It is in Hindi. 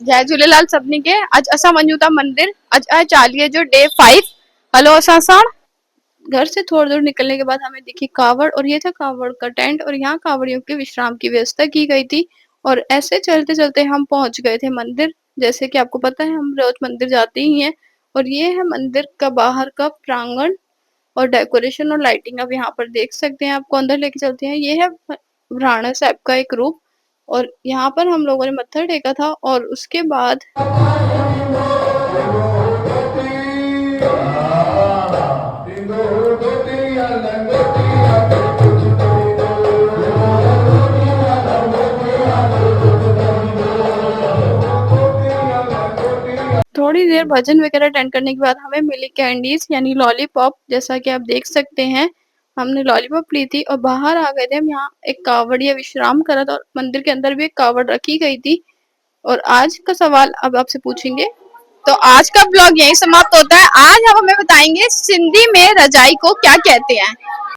जय झूलेलाल सभिनी खे। अॼु असां वञूं था मंदिर। अॼु आहे चालीहे जो डे 5। हलो असां साण। घर से थोड़ी दूर निकलने के बाद हमें दिखी कावड़ और ये था कावड़ का टेंट और यहाँ कावड़ियों के विश्राम की व्यवस्था की गई थी। और ऐसे चलते चलते हम पहुंच गए थे मंदिर। जैसे कि आपको पता है हम रोज मंदिर जाते ही हैं। और ये है मंदिर का बाहर का प्रांगण और डेकोरेशन और लाइटिंग आप यहाँ पर देख सकते हैं। आपको अंदर लेके चलते हैं। ये है राणा साहब का एक रूप। और यहाँ पर हम लोगों ने मत्था टेका था और उसके बाद थोड़ी देर भजन वगैरह अटेंड करने के बाद हमें मिली कैंडीज यानी लॉलीपॉप। जैसा कि आप देख सकते हैं हमने लॉलीपॉप ली थी और बाहर आ गए थे हम। यहाँ एक कावड़िया विश्राम करा था और मंदिर के अंदर भी एक कावड़ रखी गई थी। और आज का सवाल अब आपसे पूछेंगे। तो आज का ब्लॉग यहीं समाप्त होता है। आज हम हमें बताएंगे सिंधी में रजाई को क्या कहते हैं।